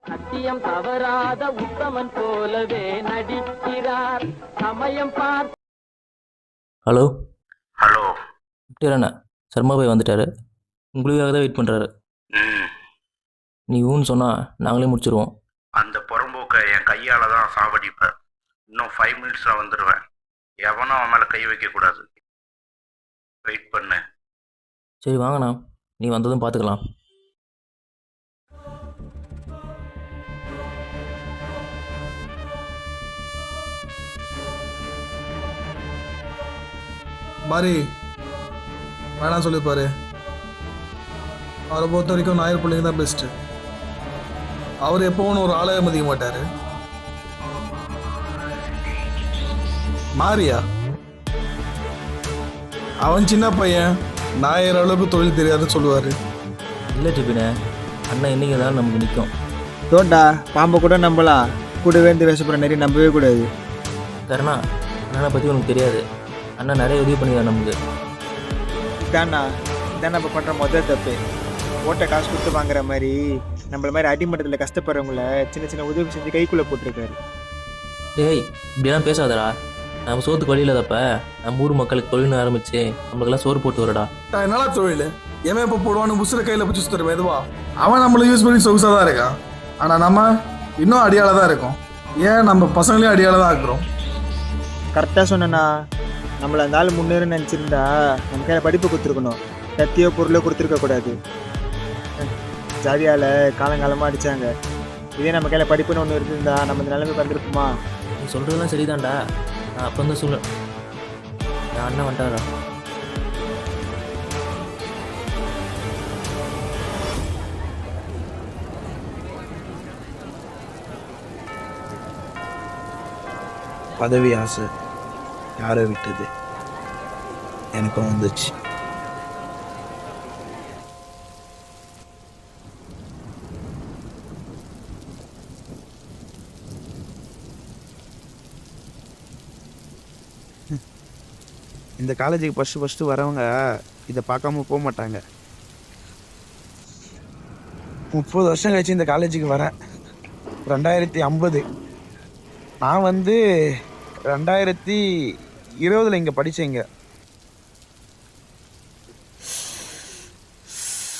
சத்தியம் தவறாத உத்தமன் போலவே நடிக்கிறார் சமயம் பார்த்து. ஹலோ ஹலோ அண்ணா, சர்மா பாய் வந்துட்டாரு. உங்களுக்காக தான் வெயிட் பண்ணுறாரு. நீ ஊன்னு சொன்னால் நாங்களே முடிச்சிருவோம். அந்த புறம்போக்கை என் கையால் தான் சாவடிப்பேன். இன்னும் 5 மினிட்ஸில் வந்துடுவேன். எவனும் அவன் மேலே கை வைக்கக்கூடாது. வெயிட் பண்ணு. சரி வாங்கண்ணா, நீ வந்ததும் பார்த்துக்கலாம். பாரி வேணாம் சொல்லிப்பாரு. அவரை பொறுத்த வரைக்கும் நாயர் பிள்ளைங்க தான் பெஸ்ட்டு. அவர் எப்போவும் ஒரு ஆளே மதிக்க மாட்டார். மாரியா அவன் சின்ன பையன், நாயர் அளவுக்கு தொழில் தெரியாதுன்னு சொல்லுவார். இல்லை ஜிபினே, அண்ணன் என்னைக்கு தான் நமக்கு நிற்கும். தோட்டா பாம்பை கூட நம்பலாம், கூடவே இருந்து விஷப்படுற நிறைய நம்பவே கூடாது. கரணா, அண்ணனை பற்றி உனக்கு தெரியாது. அண்ணன் நிறைய உதவி பண்ணிடுறான் நமக்கு. இதாண்ணா நம்ம பண்ணுற முதல் தப்பு. ஓட்டை காசு கொடுத்து வாங்குற மாதிரி நம்மள மாதிரி அடிமட்டத்தில் கஷ்டப்படுறவங்கள சின்ன சின்ன உதவி செஞ்சு கைக்குள்ளே போட்டிருக்காரு. டேய் இப்படிலாம் பேசாதடா. நம்ம சோத்துக்கு வழி இல்லாதப்ப நம்ம ஊர் மக்களுக்கு தொழில்னு ஆரம்பிச்சு நம்மளுக்கெல்லாம் சோறு போட்டு வரடா. என்னடா தொழில்? எவன் இப்போ போடுவான்னு புசுர கையில் பிடிச்சி தரும் மெதுவா. அவன் நம்மளை யூஸ் பண்ணி சொகுசாக தான் இருக்கான். ஆனால் நம்ம இன்னும் அடியால தான் இருக்கோம். ஏன் நம்ம பசங்களையும் அடியால தான் ஆக்குறோம். கரெக்டாக சொன்னேண்ணா. நம்மளை அந்த ஆள் முன்னேறு நினச்சிருந்தா நம்ம கையில் படிப்பு கொடுத்துருக்கணும், கத்தியோ பொருளோ கொடுத்துருக்க கூடாது. ஜாதியால் காலங்காலமாக அடித்தாங்க. இதே நம்ம கையில் படிப்புன்னு ஒன்று இருந்திருந்தா நம்ம இந்த நிலைமைக்கு வந்திருக்குமா? நீ சொல்கிறதெல்லாம் சரிதான்டா. நான் அப்போ தான் சொல்ல என் அண்ணன் வந்துட்டாரா. பதவி ஆசை யாரை விட்டது எனக்கும் வந்துச்சு. இந்த காலேஜுக்கு ஃபஸ்ட்டு வரவங்க இதை பார்க்காம போக மாட்டாங்க. 30 வருஷம் கழிச்சு இந்த காலேஜுக்கு வரேன். 2050. நான் 2020 இங்கே படித்தேங்க.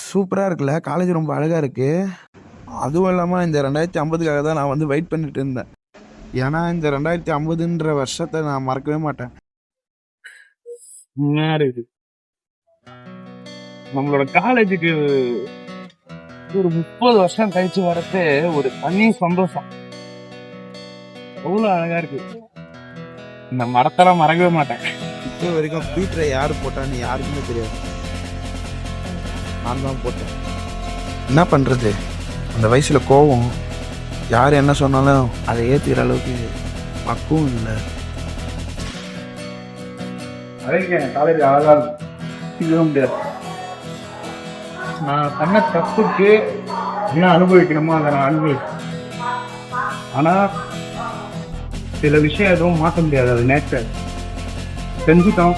சூப்பராக இருக்குல்ல, காலேஜ் ரொம்ப அழகாக இருக்குது. அதுவும் இல்லாமல் இந்த 2050க்காக தான் நான் வெயிட் பண்ணிட்டு இருந்தேன். ஏன்னா இந்த 2050ன்ற வருஷத்தை நான் மறக்கவே மாட்டேன். நம்மளோட காலேஜுக்கு ஒரு 30 வருஷம் கழிச்சு வரது ஒரு தனி சந்தோஷம். அவ்வளோ அழகா இருக்கு. இந்த மரத்தெல்லாம் மறக்கவே மாட்டேன். இப்போ வரைக்கும் பீட்டரை யார் போட்டான்னு யாருக்குமே தெரியாது. நான் தான் போட்டேன். என்ன பண்ணுறது, அந்த வயசில் கோவம், யார் என்ன சொன்னாலும் அதை ஏற்றுக்கிற அளவுக்கு பக்குவம் இல்லை. அழகு காலேஜ் அழகா இருக்கும் முடியாது. நான் பண்ண தப்புக்கு என்ன அனுபவிக்கணுமோ அதை நான் அனுபவிச்சேன். ஆனால் சில விஷயம் எதுவும் மாற்ற முடியாது. அது நேச்சர். செஞ்சுட்டோம்.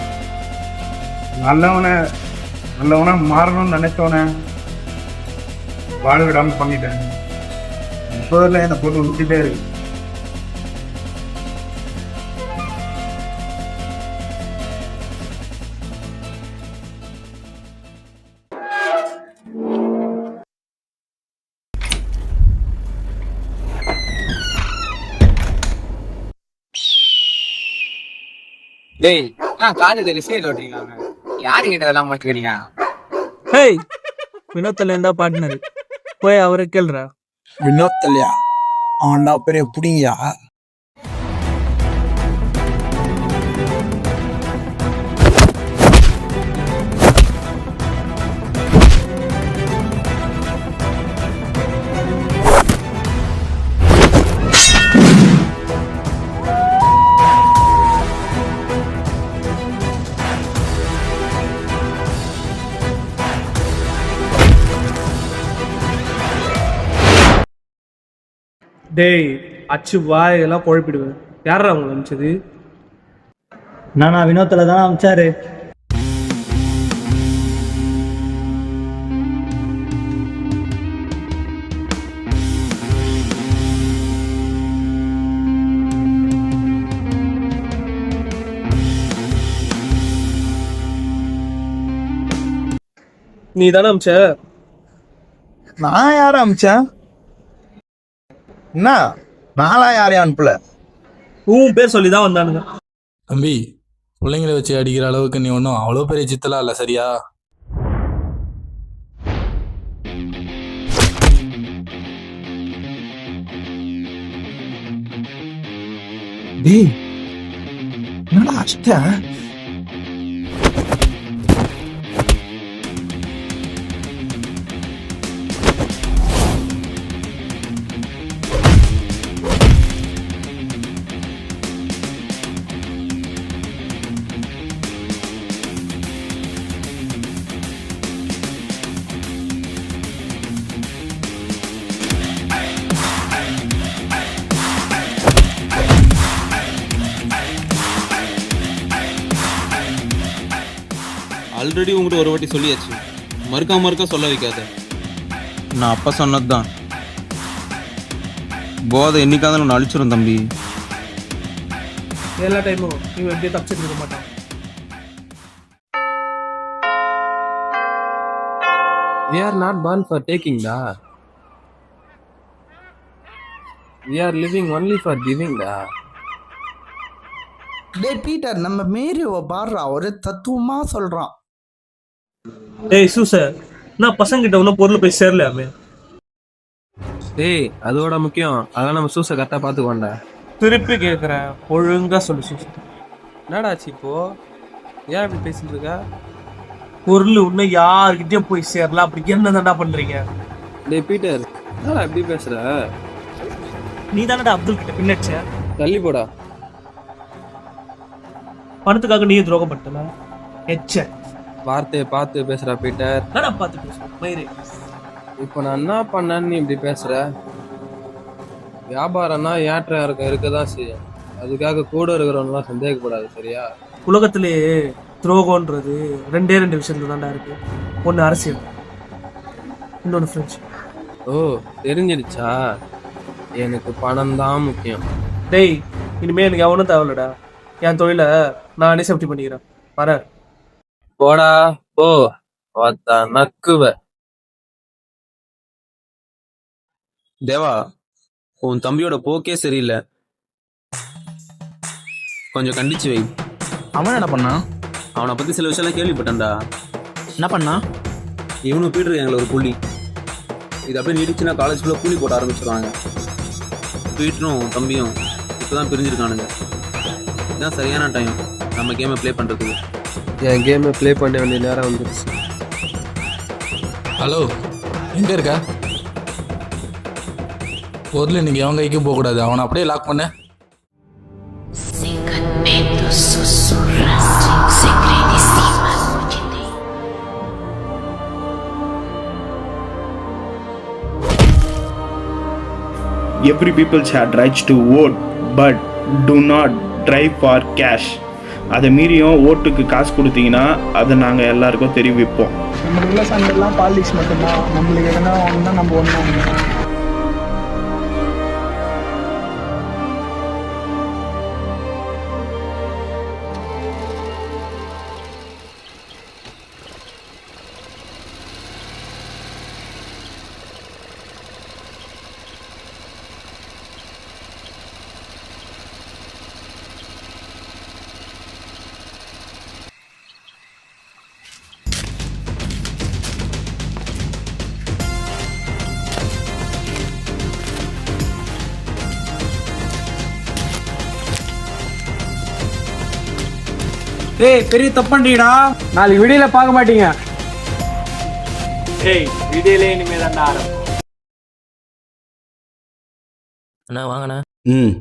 நல்லவனா மாறணும்னு நினைச்சோன்னே வாழ விடாமல் பண்ணிட்டேன். இப்போதில் என்னை போட்டு விட்டுட்டே இருக்கு. டேய் காலேஜ் ரிசைட் ஓட்டுறீங்க, யாரு கிட்ட இதெல்லாம் மாட்டுக்கிறீங்க? ஹேய், வினோத் தல்லையா பார்ட்னர், போய் அவரை கேள்றா. வினோத் தல்லையா? அவன்டா பெரிய புடிங்கயா. டேய் அச்சு வாயெல்லாம் குழப்பிடுவேன். யாரா அவங்க அனுப்பிச்சது? நானா வினோத்தில் தான் அமிச்சாரு. நீ தானே அமிச்ச? நான் யாரை அமிச்சேன்? என்ன நாளா யாரையும் அனுப்பல. உன் பேர் சொல்லி தான் வந்தானுங்க. தம்பி, பிள்ளைங்களை வச்சு அடிக்கிற அளவுக்கு நீ ஒன்றும் அவ்வளோ பெரிய சித்தலாம் இல்லை, சரியா? டேய் என்னடா அஷ்ட? ஆல்ரெடி உங்கள்கிட்ட ஒரு வாட்டி சொல்லியாச்சு, மறுக்கா சொல்ல வைக்காத. நான் அப்போ சொன்னது தான். போதை என்னைக்காவது நான் அழிச்சிடும் தம்பி. எல்லா டைமும் இவன் எப்படியே தப்பிச்சிட்டு இருக்க மாட்டான். We are not born for taking da. We are living only for giving da. டேய் பீட்டர், நம்ம மேரியோவை பாடுறா, ஒரு தத்துவமா சொல்றான். டேய் சூசர், நான் பசங்கிட்ட ஒன்றும் பொருள் போய் சேரலையாமே. டேய் அதோட முக்கியம், அதான் நம்ம சூசை கரெக்டாக பார்த்துக்கோண்டா. திருப்பி கேட்குறேன், ஒழுங்கா சொல்லு சூசர். என்னடாச்சு இப்போ? ஏன் இப்படி பேசிட்டு இருக்க? பொருள் இன்னும் யாருக்கிட்டையும் போய் சேரலாம், அப்படி என்ன தாண்டா பண்றீங்க? டேய் பீட்டர், என்னடா எப்படி பேசுற? நீ தானடா அப்துல் கிட்ட பின்னச்ச. தள்ளி போடா. பணத்துக்காக நீ துரோகம் பட்டல. எச்ச வார்த்தையை பார்த்து பேசுறா பீட்டர். என்னடா பார்த்து பேசுற மயிரே? இப்போ நான் என்ன பண்ணேன்னு நீ இப்படி பேசுற? வியாபாரம்னா ஏற்ற இருக்கதான் செய்யும். அதுக்காக கூட இருக்கிறவங்களாம் சந்தேகப்படாது, சரியா? உலகத்திலேயே துரோகம்ன்றது ரெண்டே விஷயத்துல தான்டா இருக்கு. ஒன்று அரசியல், இன்னொன்று ஃப்ரெண்ட்ஷிப். ஓ தெரிஞ்சிடுச்சா? எனக்கு பணம் தான் முக்கியம். டேய் இனிமே எனக்கு எவனும் தேவையில்லடா. என் தொழிலை நானே சேஃப்டி பண்ணிக்கிறேன். வர போடா போ, நக்குவ. தேவா, உன் தம்பியோட போக்கே சரியில்லை, கொஞ்சம் கண்டிச்சு வை. அவன் என்ன பண்ணான்? அவனை பத்தி சில விஷயம்லாம் கேள்விப்பட்டேன்டா. என்ன பண்ணான்? இவனும் பீட்டர் எங்களை ஒரு புள்ளி. இது அப்படியே நீடிச்சுன்னா காலேஜ்குள்ள கூலி போட ஆரம்பிச்சிருவாங்க. பீட்டரும் தம்பியும் இப்போதான் பிரிஞ்சிருக்கானுங்க. இதுதான் சரியான டைம் நம்ம கேமை ப்ளே பண்ணுறதுக்கு. என் கேமை ப்ளே பண்ண வேண்டிய நேரம் வந்துருச்சு. ஹலோ, எங்கே இருக்க? பொருள் இன்னைக்கு அவன் கைக்கு போகக்கூடாது, அவனை அப்படியே லாக் பண்ண. Every people had rights to vote, but do not drive for cash. அதை மீறியும் ஓட்டுக்கு காசு கொடுத்தீங்கன்னா அதை நாங்கள் எல்லாருக்கும் தெரிவிப்போம். நம்மளுக்குள்ள சண்டைலாம் பாலிடிக்ஸ் மட்டும்தான். நம்மளுக்கு எதனா ஒன்றா நம்ம ஒன்றா. டேய் பெரிய தப்பண்றீடா. நாளைக்கு வீடியோல பார்க்க மாட்டீங்க. டேய் வீடியோல இனிமே தான் ஆரம்பம். அண்ணா வாங்கண்ணா. ம்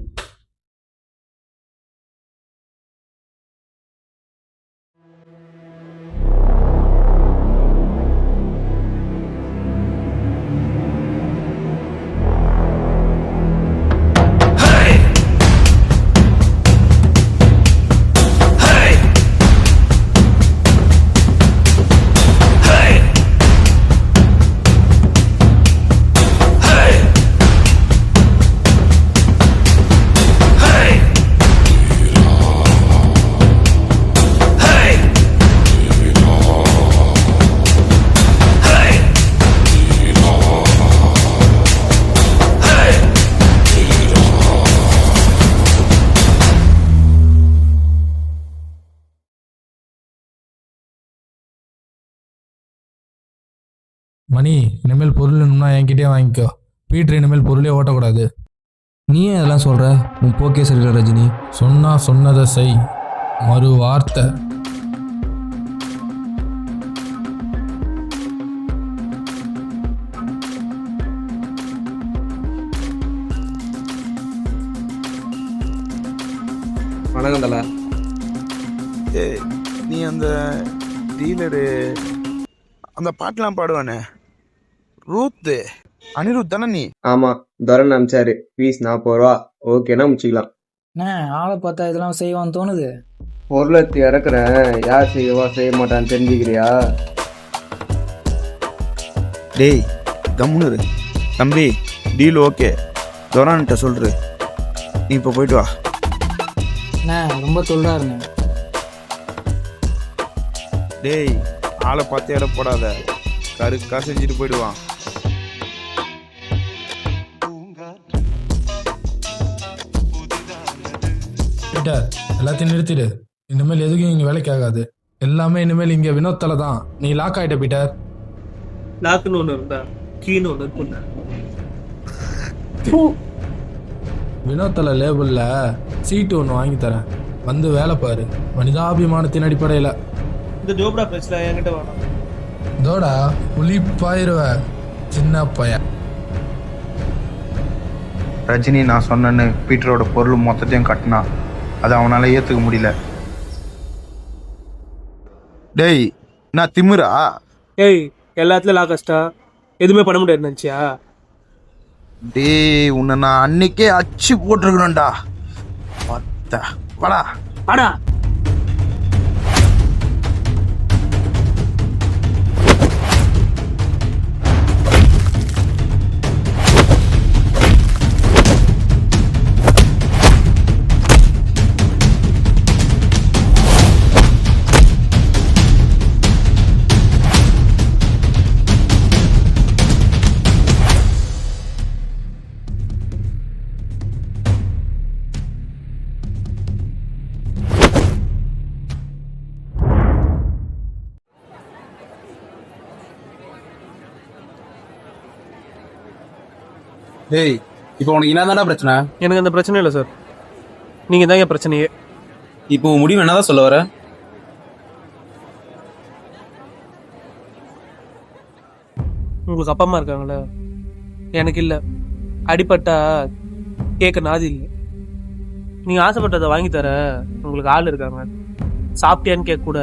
மணி, இனிமேல் பொருள் வேணும்னா என்கிட்டயே வாங்கிக்கோ. பீட்ரு இனிமேல் பொருளே ஓட்டக்கூடாது. நீ ஏன் இதெல்லாம் சொல்கிற? உன் போக்கே சரியில்லை ரஜினி. சொன்னா சொன்னதை செய். மறு வார்த்தை. வணக்கம் தல. ஏய், நீ அந்த டீலரு அந்த பாட்டெலாம் பாடுவானே, ரூத்து, அனிருத் தானே நீ? ஆமா, தரன் அமிச்சாரு. ஃபீஸ் 40 ரூபா. ஓகேனா முடிச்சிக்கலாம். ஆளை பார்த்தா இதெல்லாம் செய்வான்னு தோணுது. பொருளத்தை இறக்குறேன், யார் செய்வா செய்ய மாட்டான்னு தெரிஞ்சுக்கிறியா? டேய் கம்முன்னு இரு. தம்பி, டீல் ஓகே, துரான்கிட்ட சொல்று. நீ இப்போ போயிட்டு வா. ரொம்ப தொல்லாருங்க. டேய், ஆளை பார்த்து இட போடாத, காசு செஞ்சுட்டு போயிடுவான். பீட்டர், எல்லாத்தையும் நிறுத்திடு. இனிமேல் எதுக்கும் இங்கே வேலைக்கு ஆகாது. எல்லாமே இனிமேல் இங்கே வினோத் தலை தான். நீ லாக் ஆகிட்ட பீட்டர். லாக்குன்னு ஒன்று இருந்தா கீன்னு ஒன்று இருக்குண்ணா. வினோத் தலை லேபிளில் சீட்டு ஒன்று வாங்கி தரேன், வந்து வேலை பாரு. மனிதாபிமானத்தின் அடிப்படையில். இந்த ஜோப்ரா பிரச்சனை என்கிட்ட வேணாம். இதோடா புளிப்பாயிருவ சின்ன பையன். ரஜினி நான் சொன்னேன்னு பீட்டரோட பொருள் மொத்தத்தையும் கட்டினா, அதை அவனால் ஏற்றுக்க முடியல. டேய், நான் திமிரா? ஏய், எல்லாத்துலயும் லாகஸ்டா எதுவுமே பண்ண முடியாது நினச்சியா? டேய், உன்னை நான் அன்னைக்கே அச்சு போட்டிருக்கணும்டா. வாடா ஆடா. டேய், இப்போ உனக்கு என்னதான்டா பிரச்சனை? எனக்கு அந்த பிரச்சனை இல்லை சார், நீங்கள் தான் என் பிரச்சனையே. இப்போ உன் முடிவு என்னதான் சொல்ல வர? உங்களுக்கு அப்பா அம்மா இருக்காங்களே, எனக்கு இல்லை. அடிப்பட்டா கேட்க நாதி இல்லை. நீங்கள் ஆசைப்பட்டதை வாங்கி தர உங்களுக்கு ஆள் இருக்காங்க. சாப்பிட்டியான்னு கேட்க கூட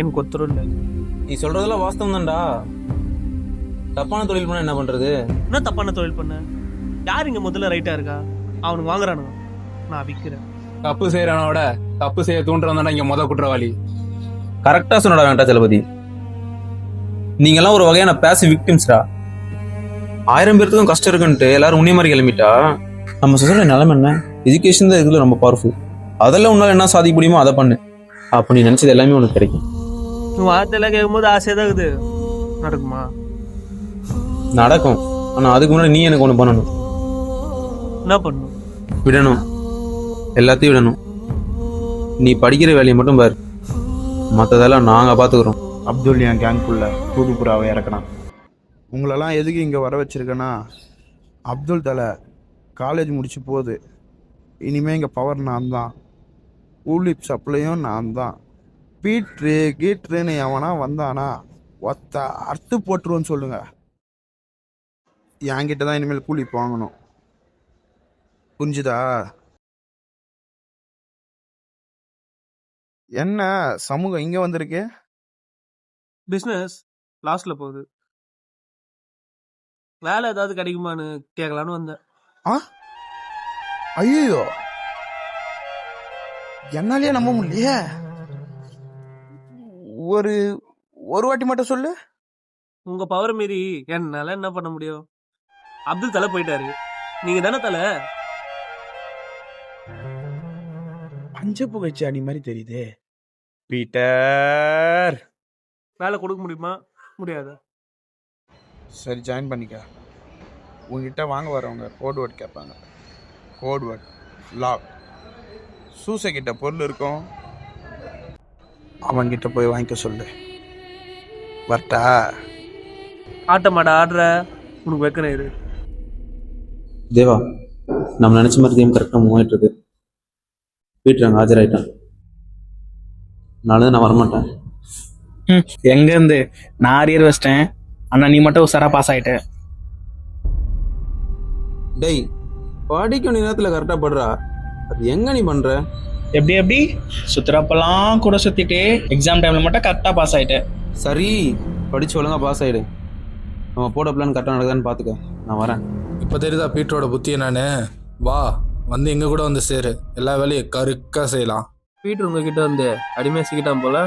எனக்கு ஒருத்தரும் இல்லை. நீ சொல்றதெல்லாம் வாஸ்தவம் தான்டா. தப்பான தொழில் பண்ண என்ன பண்றது? என்ன தப்பான தொழில் பண்ண? யார் இங்கே முதல்ல ரைட்டாக இருக்கா? அவனுக்கு வாங்குறானுங்க, நான் விற்கிறேன். தப்பு செய்யறவனோட தப்பு செய்ய தூண்டுறவன் இங்க முத குற்றவாளி. கரெக்டா சொன்னடா வெங்கடாச்சலபதி. நீங்கெல்லாம் ஒரு வகையான பேசிவ் விக்டிம்ஸ்டா. 1000 பேருக்கும் கஷ்டம் இருக்குன்ட்டு எல்லாரும் உன்னை மாதிரி கிளம்பிட்டா நம்ம சொசைட்டி நிலைமை என்ன? எஜுகேஷன் தான் இதுல ரொம்ப பவர்ஃபுல். அதெல்லாம் உன்னால என்ன சாதிக்க முடியுமோ அதை பண்ணு. அப்ப நீ நினைச்சது எல்லாமே உனக்கு கிடைக்கும். வார்த்தையெல்லாம் கேட்கும்போது ஆசையாக தான் இருக்குது. நடக்குமா? நடக்கும். ஆனா அதுக்கு முன்னாடி நீ எனக்கு ஒண்ணு பண்ணணும். என்ன பண்ணும்? விடணும், எல்லாத்தையும் விடணும். நீ படிக்கிற வேலையை மட்டும் பாரு, மற்றதெல்லாம் நாங்கள் பார்த்துக்குறோம். அப்துல் என் கேங்குள்ள தூதுப்புறாவை இறக்கணும். உங்களெல்லாம் எதுக்கு இங்கே வர வச்சிருக்கேன்னா, அப்துல் தலை காலேஜ் முடிச்சு போகுது. இனிமேல் இங்கே பவர் நான் தான், ஊலிப் சப்ளையும் நான் தான். பீட்ரு கீட்ருன்னு எவனா வந்தானா ஒத்த அறுத்து போட்டுருவோன்னு சொல்லுங்க. என்கிட்ட தான் இனிமேல் கூலி வாங்கணும், புரிஞ்சுதா? என்ன சமூகம் இங்கே வந்திருக்கு? பிஸ்னஸ் லாஸ்ட்ல போகுது. வேலை ஏதாவது கிடைக்குமான்னு கேட்கலான்னு வந்தேன். ஐயோ, என்னாலேயே நம்ப முடியலையே. ஒரு வாட்டி மட்டும் சொல்லு. உங்க பவர் மீறி என்னால என்ன பண்ண முடியும்? அப்துல் தலை போயிட்டாரு, நீங்க தானே தலை. பஞ்ச புகைச்சி அணி மாதிரி தெரியுதே. பீட்டர், வேலை கொடுக்க முடியுமா? முடியாது. சரி, ஜாயின் பண்ணிக்க. உங்ககிட்ட வாங்க வரவங்க கோட் வேர்ட் கேட்பாங்க. Code word lock. சூசை கிட்ட பொருள் இருக்கும், அவன்கிட்ட போய் வாங்கிக்க சொல்லு. வரட்டா? ஆட்ட மாட ஆடுற உனக்கு வைக்கிறேன் இரு. தேவா, நம்ம நினச்ச மாதிரி கேம் கரெக்டாக மூவ் ஆகிட்டு இருக்கு. பீட்டர் அங்கே ஆஜராயிட்டான். நாளை நான் வரமாட்டேன். எங்கேருந்து நான் அரியர் வச்சிட்டேன், ஆனால் நீ மட்டும் உசாரா பாஸ் ஆகிட்ட. டேய், படிக்க வேண்டிய நேரத்தில் கரெக்டாக படுறா. அது எங்கே நீ பண்ணுற? எப்படி சுத்துறப்பெல்லாம் கூட சுற்றிட்டு எக்ஸாம் டைமில் மட்டும் கரெக்டாக பாஸ் ஆகிட்டேன். சரி, படிச்சு ஒழுங்கா பாஸ் ஆயிடு. நம்ம போட பிளான் கரெக்டாக நடக்குதான்னு பார்த்துக்க. நான் வரேன். இப்போ தெரியுதா பீட்டரோட புத்தியை நான். வா, வந்து எங்க கூட வந்து சேரு, எல்லா வேலையும் கருக்கா செய்யலாம். பீட்டர் உங்ககிட்ட வந்து அடிமையாசிக்கிட்டான் போல.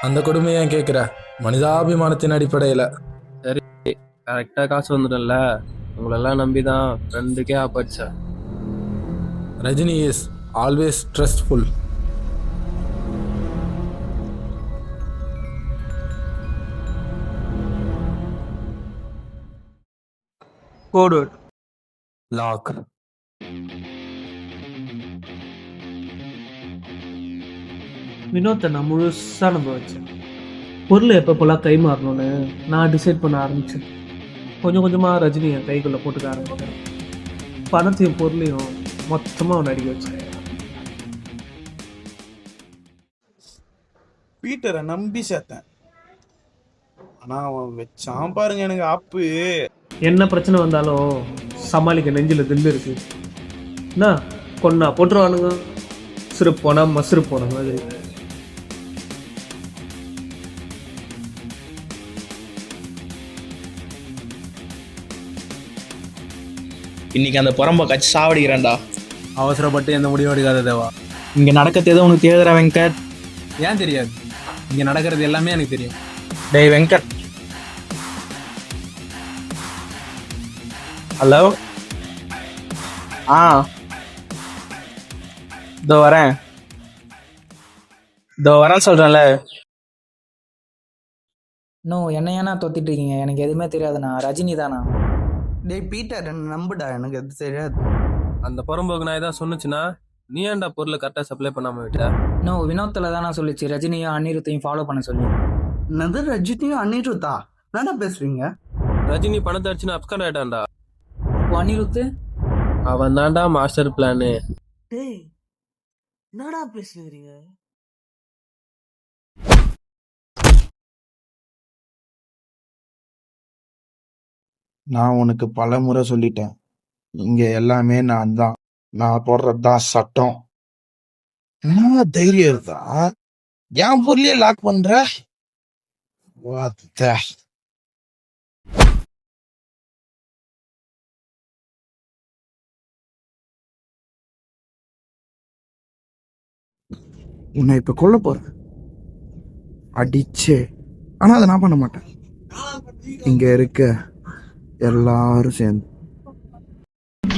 அந்த கொடுமையை ஏன் கேட்குற? மனிதாபிமானத்தின் அடிப்படையில். கரெக்டாக காசு வந்துட்டல, உங்களெல்லாம் நம்பி தான் ஃப்ரெண்டுக்கே ஆப்படிச்சா. Rajini is always trustful. Code lock. வினோத்தை நான் முழுசா நம்ப வச்சேன். பொருள் எப்பப்போலாம் கை மாறணும்னு நான் டிசைட் பண்ண ஆரம்பிச்சேன். கொஞ்சம் கொஞ்சமாக ரஜினி என் கைக்குள்ளே போட்டுக்க ஆரம்பிச்சேன். பணத்தையும் பொருளையும் மொத்தமாக அவனை அடிக்க வச்சேன். பீட்டரை நம்பி சேர்த்தேன், ஆனால் அவன் வச்சான் பாருங்க எனக்கு ஆப்பு. என்ன பிரச்சனை வந்தாலும் சமாளிக்க நெஞ்சில் தில்லு இருக்கு. என்ன கொன்னா போட்டுருவானுங்க, சிறுப்பு போனா மசுறு போன மாதிரி. இன்னைக்கு அந்த புறம்ப கட்சி சாவடிக்கிறேன்டா. அவசரப்பட்டு எந்த முடிவும் எடுக்காத தேவா. இங்கே நடக்கிறது எதோ உனக்கு தேடுறா வெங்கட். ஏன் தெரியாது? இங்கே நடக்கிறது எல்லாமே எனக்கு தெரியும். டேய் வெங்கட். ஹலோ. இதோ வரேன் சொல்கிறேன்ல. இன்னும் என்ன ஏன்னா தொத்திட்டு இருக்கீங்க? எனக்கு எதுவுமே தெரியாதுண்ணா. ரஜினி தானா? டேய் பீட்டர், என்ன நம்புடா, எனக்கு அது தெரியாது. அந்த புறம்போக்கு நான் ஏதாவது சொன்னுச்சுன்னா நீ ஏன்டா பொருளை கரெக்டாக சப்ளை பண்ணாமல் விட்ட? இன்னும் வினோத்தில் தானே சொல்லிச்சு ரஜினியும் அனிருத்தையும் ஃபாலோ பண்ண சொல்லி. என்னது ரஜினியும் அனிருத்தா? என்னடா பேசுறீங்க? ரஜினி பணத்தை அடிச்சுன்னு அப்ஸ்காண்ட் ஆயிட்டான்டா. அப்போ அனிருத்து அவன் தான்டா மாஸ்டர் பிளானு. டேய் என்னடா பேசுறீங்க? நான் உனக்கு பல முறை சொல்லிட்டேன், இங்க எல்லாமே நான் தான், நான் போடுறது தான் சட்டம். என்ன தைரியம் இருந்தா என் பொருளையே லாக் பண்ற? உன்னை இப்ப கொல்ல போறேன் அடிச்சே. ஆனா அதை நான் பண்ண மாட்டேன். இங்க இருக்க எல்லாரும் சேர்ந்து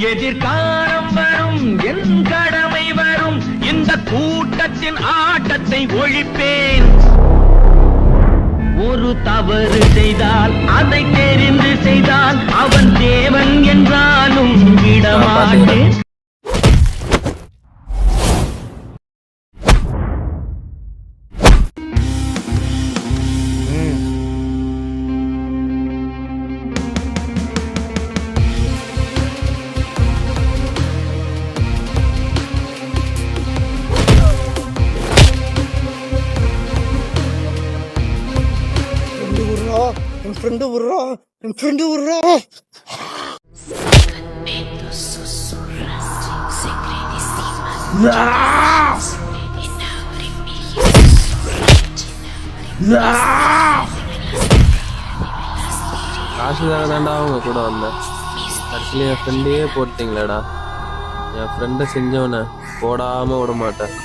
எதிர்காலம் வரும், என் கடமை வரும், இந்த கூட்டத்தின் ஆட்டத்தை ஒழிப்பேன். ஒரு தவறு செய்தால் அதை தெரிந்து செய்தால் அவன் தேவன் என்றாலும் விடமாட்டேன். என் ஃப்ரெண்டு விடுறா. காசுக்காக தான்டா அவங்க கூட வந்தேன். கடைசியில் என் ஃப்ரெண்டையே போட்டீங்களேடா. என் ஃப்ரெண்டை செஞ்சவனை போடாமல் விட மாட்டேன்.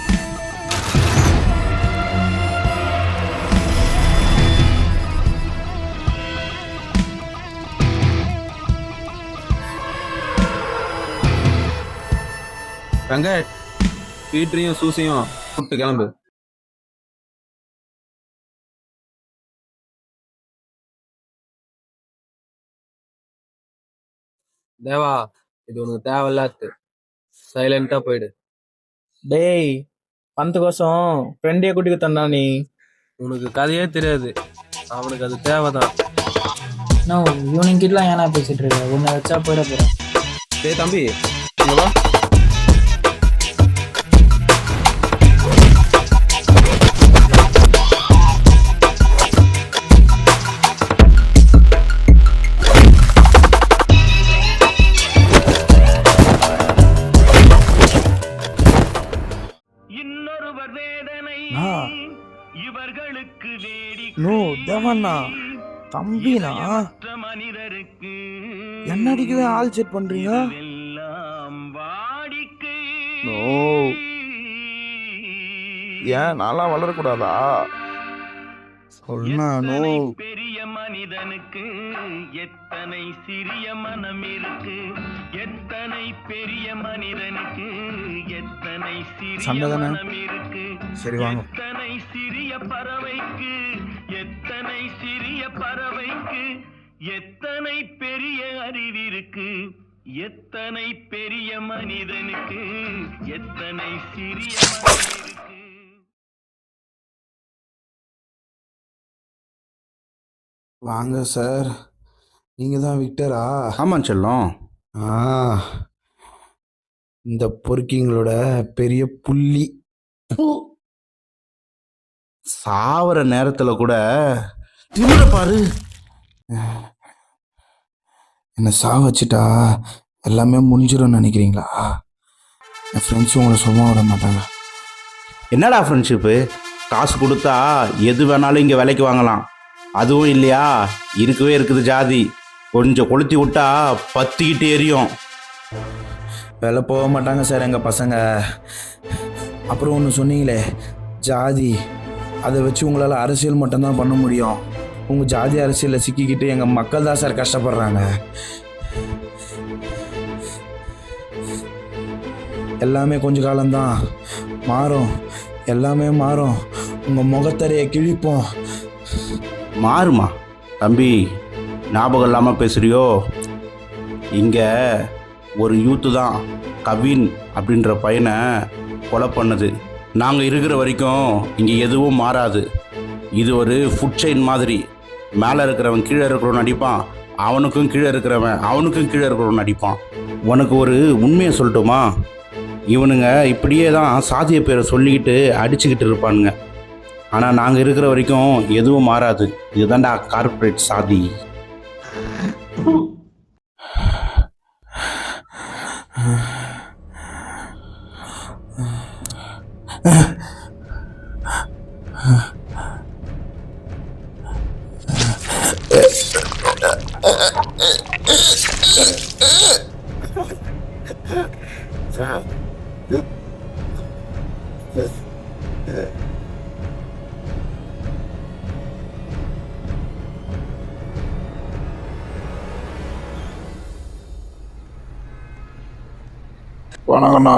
வெங்கட், பீட்டரையும் சூசையும் கூப்பிட்டு கிளம்பு. தேவா, இது உனக்கு தேவையில்லாது. சைலண்டா போயிடு. டேய் பணத்துக்கோசம் ஃப்ரெண்டே கூட்டிக்கு தந்தா நீ. உனக்கு கதையே தெரியாது. அவனுக்கு அது தேவைதான். நான் ஈவினிங் கிட்டலாம் ஏன்னா பேசிட்டு இருக்க, உன்னை வச்சா போயிட போகிறேன். டேய் தம்பி இங்க வா. இன்னொருவர் வேதனை இவர்களுக்கு நோ தேவண்ணா தம்பினா மனிதருக்கு என்ன அடிக்கவே ஆள் செட் பண்றீங்க? எல்லாம் வாடிக்கை. நோ ஏன் நான்லாம் வளரக்கூடாதா? சொன்னா நோ. பெரிய மனிதனுக்கு எத்தனை சிறிய மனம் இருக்கு, எத்தனை பெரிய மனிதனுக்கு எத்தனை சிறிய சண்டை தானே? மனம் இருக்கு. சரி வாங்க. எத்தனை சிறிய பறவைக்கு எத்தனை சிறிய பறவைக்கு எத்தனை பெரிய அறிவிருக்கு, எத்தனை பெரிய மனிதனுக்கு எத்தனை சிறிய மனம் இருக்கு. வாங்க சார், நீங்க தான் விக்டரா? ஆமாம் செல்லம். இந்த பொறுக்கிங்களோட பெரிய புள்ளி. சாவர நேரத்தில் கூட திமிர பாரு. என்னை வச்சுட்டா எல்லாமே முடிஞ்சிடும்னு நினைக்கிறீங்களா? என் ஃப்ரெண்ட்ஸும் உங்களை சும்மா விட மாட்டாங்க. என்னடா ஃப்ரெண்ட்ஷிப்பு? காசு கொடுத்தா எது வேணாலும் இங்கே விலைக்கு வாங்கலாம். அதுவும் இல்லையா, இருக்கவே இருக்குது ஜாதி. கொஞ்சம் கொளுத்தி விட்டா பத்திக்கிட்டு எரியும். வேலை போக மாட்டாங்க சார் எங்கள் பசங்க. அப்புறம் ஒன்று சொன்னீங்களே ஜாதி, அதை வச்சு உங்களால் அரசியல் மட்டும்தான் பண்ண முடியும். உங்கள் ஜாதி அரசியலில் சிக்கிக்கிட்டு எங்கள் மக்கள் தான் சார் கஷ்டப்படுறாங்க. எல்லாமே கொஞ்ச காலம்தான், மாறும், எல்லாமே மாறும். உங்கள் முகத்தரையை கிழிப்போம். மாறுமா தம்பி? ஞாபகம் இல்லாமல் பேசுறியோ? இங்கே ஒரு யூத்து தான் கவின் அப்படின்ற பையனை கொலை பண்ணது. நாங்கள் இருக்கிற வரைக்கும் இங்கே எதுவும் மாறாது. இது ஒரு ஃபுட் செயின் மாதிரி. மேலே இருக்கிறவன் கீழே இருக்கிறவன் அடிப்பான், அவனுக்கும் கீழே இருக்கிறவன் அவனுக்கும் கீழே இருக்கிறவன் அடிப்பான். உனக்கு ஒரு உண்மையை சொல்லட்டுமா? இவனுங்க இப்படியே தான் சாதிய பேரை சொல்லிக்கிட்டு அடிச்சுக்கிட்டு இருப்பானுங்க. ஆனால் நாங்கள் இருக்கிற வரைக்கும் எதுவும் மாறாது. இதுதான்டா கார்ப்பரேட் சாதி. வணக்கண்ணா.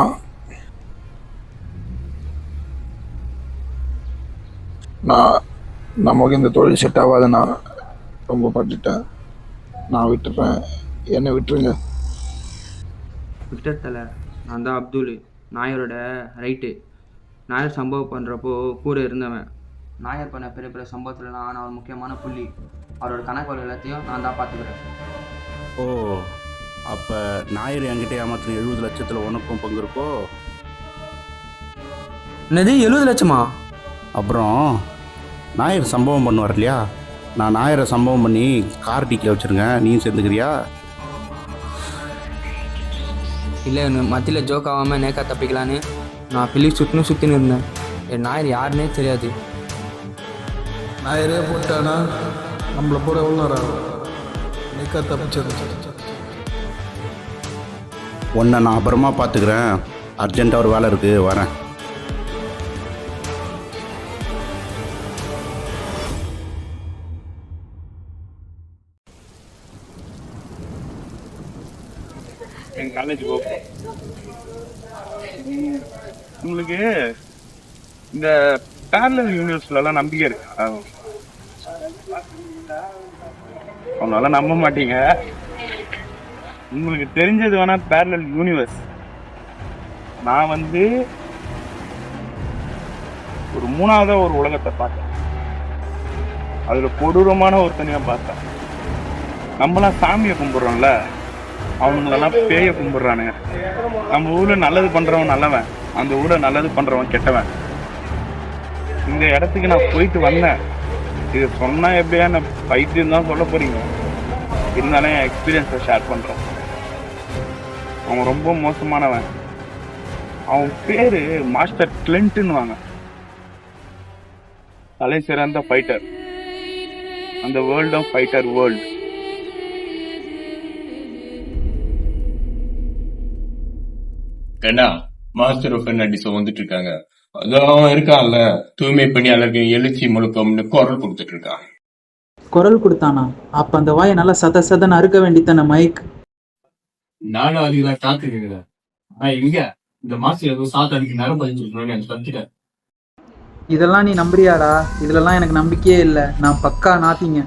நமக்கு இந்த தொழில் செட் ஆகாதுண்ணா. ரொம்ப பட்டுட்டேன், நான் விட்டுறேன், என்னை விட்டுருங்க. விக்டர் தலை, நான் தான் அப்துல், நாயரோட ரைட்டு. நாயர் சம்பவம் பண்ணுறப்போ கூட இருந்தவன். நாயர் பண்ண பெரிய பெரிய சம்பவத்துலலாம் நான் ஒரு முக்கியமான புள்ளி. அவரோட கணக்கு எல்லாத்தையும் நான் தான் பார்த்துக்கிறேன். ஓ, அப்போ நாயர் என்கிட்ட ஏமாத்தின 70 லட்சத்தில் உனக்கும் பங்கு இருக்கோ? என்னது 70 லட்சமா? அப்புறம் நாயர் சம்பவம் பண்ணுவார் இல்லையா, நான் நாயரை சம்பவம் பண்ணி கார் டிக்கில் வச்சுருங்க, நீயும் சேர்ந்துக்கிறியா? இல்லை, மத்தியில் ஜோக் ஆகாமல் நேக்கா தப்பிக்கலான்னு நான் பிள்ளை சுற்றின்னு இருந்தேன். என் நாயர் யாருன்னே தெரியாது. நாயரே போட்டானா நம்மளை போட எவ்வளோ நேக்கா தப்பிச்சது. உன்னை நான் அப்புறமா பார்த்துக்கிறேன், அர்ஜென்ட்டாக ஒரு வேலை இருக்குது, வரேன். எங்கள் காலேஜ் போகும். உங்களுக்கு இந்த பேரலல் யூனிவர்ஸ்லாம் நம்பிக்கை இருக்கு? அவனால நம்ப மாட்டீங்க. உங்களுக்கு தெரிஞ்சது வேணா பேரலல் யூனிவர்ஸ். நான் ஒரு 3ஆவதா ஒரு உலகத்தை பார்த்தேன். அதுல கொடூரமான ஒருத்தனையா பார்த்தேன். நம்மளாம் சாமியை கும்பிட்றோம்ல, அவனுங்களெல்லாம் பேயை கும்பிட்றானுங்க. நம்ம ஊரில் நல்லது பண்ணுறவன் நல்லவன், அந்த ஊரில் நல்லது பண்ணுறவன் கெட்டவன். இந்த இடத்துக்கு நான் போயிட்டு வந்தேன். இது சொன்னால் எப்படியா நான் பைத்தியம் தான் சொல்ல போகிறீங்க. இருந்தாலும் என் எக்ஸ்பீரியன்ஸை ஷேர் பண்ணுறேன். அவன் ரொம்ப மோசமானவன். அவன் பேர் மாஸ்டர் கிளின்ட்டுன்னுவாங்க. தலை சிறந்த ஃபைட்டர், அந்த வேர்ல்ட் ஆஃப் ஃபைட்டர் வேர்ல்டு. கண்ணா, மாஸ்டர் ஆஃப் ஃபெர்னாண்டிஸ் வந்துட்டு இருக்காங்க. அதான் அவன் இருக்கான்ல, தூய்மை பணியாளர்கள் எழுச்சி முழுக்கம்னு குரல் கொடுத்துட்டு இருக்கான். குரல் கொடுத்தானா? அப்ப அந்த வாயை நல்லா சதன்னு அறுக்க வேண்டித்தானே மைக். நானும் அதுக்குதான் காத்துக்கிறேன். இங்க இந்த மாஸ்டர் எதுவும் சாத்தாடிக்கு நேரம் பதில் சொல்லணும்னு எனக்கு கத்துட்டேன். இதெல்லாம் நீ நம்புறியாடா? இதுலலாம் எனக்கு நம்பிக்கையே இல்லை. நான் பக்கா நாத்திங்க.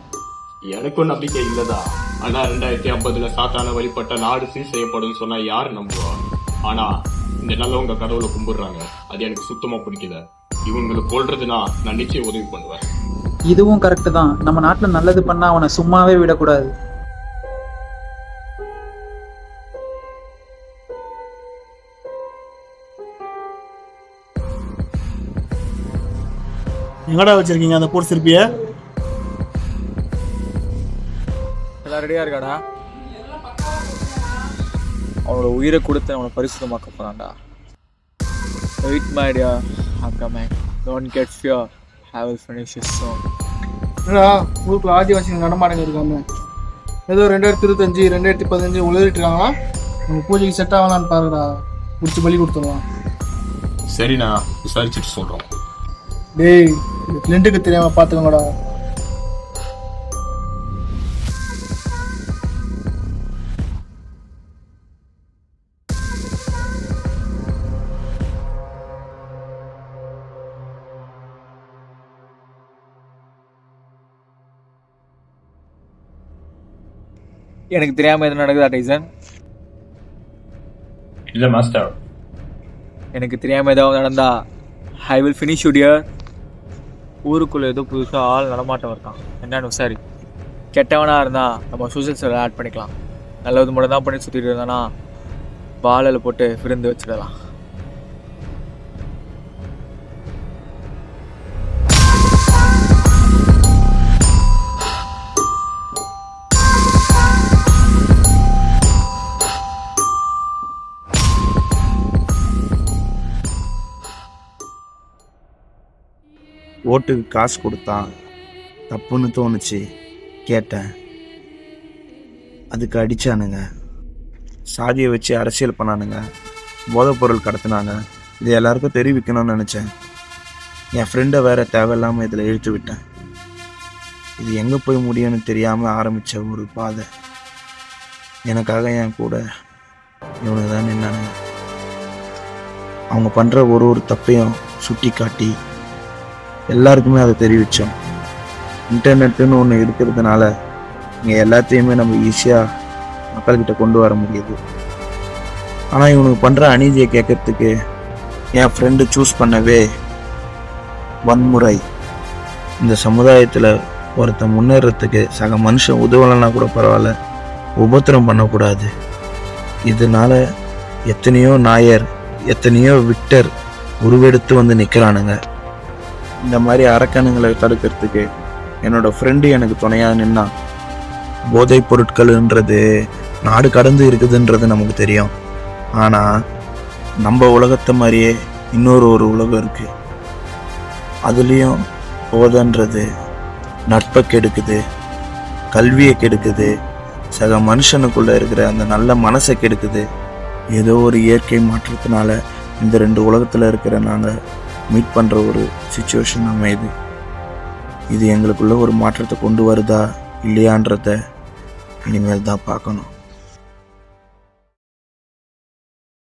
எனக்கும் நம்பிக்கை இல்லதா. ஆனா 2050 சாத்தான வழிபட்ட நாடு சீர் செய்யப்படும் சொன்னா யாரு நம்புவா? ஆனா இந்த நல்லவங்க கடவுளை கும்பிடுறாங்க, அது எனக்கு சுத்தமா பிடிக்கல. இவங்களுக்கு கொள்றதுனா நான் நிச்சயம் உதவி பண்ணுவேன். இதுவும் கரெக்டு தான். நம்ம நாட்டில் நல்லது பண்ணா அவனை சும்மாவே விடக்கூடாது. எங்கடா வச்சிருக்கீங்க அந்த போர் சிற்பிய? எல்லாம் ரெடியா இருக்காடா? அவனோட உயிரை கொடுத்து அவனை பரிசுத்தமாக்க போறான்டா. Wait my dear, I'm coming. Don't get fear. I will finish it soon. ஊருக்குள்ள ஆதிவாசிகள் நடமாடங்க இருக்காங்க. ஏதோ 2025 2015 உளறிட்டு இருக்காங்களா? உங்க பூஜைக்கு செட் ஆகலான்னு பாருடா. பிடிச்சி பலி கொடுத்துருவான். சரிண்ணா, விசாரிச்சுட்டு சொல்றோம். டேய், இந்த கிளின்ட்டுக்கு தெரியாம பாத்துக்கோங்கடா. எனக்கு தெரியாம எது நடக்குதா டைசன்? இல்ல மாஸ்டர், எனக்கு தெரியாம ஏதாவது நடந்தா I will finish you dear. ஊருக்குள்ள ஏதோ புதுசா ஆள் நடமாட்டம் இருக்கான், என்னன்னு விசாரி. கெட்டவனா இருந்தா நம்ம சோஷியல் சர்வீஸ் ஆட் பண்ணிக்கலாம். நல்லது மட்டும் தான் பண்ணி சுத்திட்டு இருந்தானா பாலில் போட்டு விருந்து வச்சிடலாம். ஓட்டுக்கு காசு கொடுத்தான், தப்புன்னு தோணுச்சு, கேட்டேன். அதுக்கு அடித்தானுங்க, சாதியை வச்சு அரசியல் பண்ணானுங்க, போதைப்பொருள் கடத்தினாங்க. இது எல்லாருக்கும் தெரிவிக்கணும்னு நினச்சேன். என் ஃப்ரெண்டை வேற தேவையில்லாமல் இதில் இழுத்து விட்டேன். இது எங்கே போய் முடியும்னு தெரியாமல் ஆரம்பித்த ஒரு பாதை. எனக்காக என் கூட இவனுக்கு தான் நின்னானுங்க. அவங்க பண்ணுற ஒரு தப்பையும் சுட்டி காட்டி எல்லாருக்குமே அதை தெரிவித்தோம். இன்டர்நெட்டுன்னு ஒன்று இருக்கிறதுனால இங்கே எல்லாத்தையுமே நம்ம ஈஸியாக மக்கள்கிட்ட கொண்டு வர முடியுது. ஆனால் இவனுக்கு பண்ணுற அநீதியை கேட்கறதுக்கு என் ஃப்ரெண்டு சூஸ் பண்ணவே வன்முறை. இந்த சமுதாயத்தில் ஒருத்தன் முன்னேறத்துக்கு சக மனுஷன் உதவலைன்னா கூட பரவாயில்ல, உபத்திரம் பண்ணக்கூடாது. இதனால எத்தனையோ நாயர், எத்தனையோ விக்டர் உருவெடுத்து வந்து நிற்கிறானுங்க. இந்த மாதிரி அரக்கணுங்களை தடுக்கிறதுக்கு என்னோட ஃப்ரெண்டு எனக்கு துணையாக நின்னான். போதைப் பொருட்கள்ன்றது நாடு கடந்து இருக்குதுன்றது நமக்கு தெரியும். ஆனால் நம்ம உலகத்தை மாதிரியே இன்னொரு உலகம் இருக்குது. அதுலேயும் போதைன்றது நட்பை கெடுக்குது, கல்வியை கெடுக்குது, சக மனுஷனுக்குள்ளே இருக்கிற அந்த நல்ல மனசை கெடுக்குது. ஏதோ ஒரு இயற்கை மாற்றத்தினால இந்த 2 உலகத்தில் இருக்கிற நாங்கள் மீட் பண்ணுற ஒரு சிச்சுவேஷன் அமையுது. இது எங்களுக்குள்ள ஒரு மாற்றத்தை கொண்டு வருதா இல்லையான்றத இனிமேல் தான் பார்க்கணும்.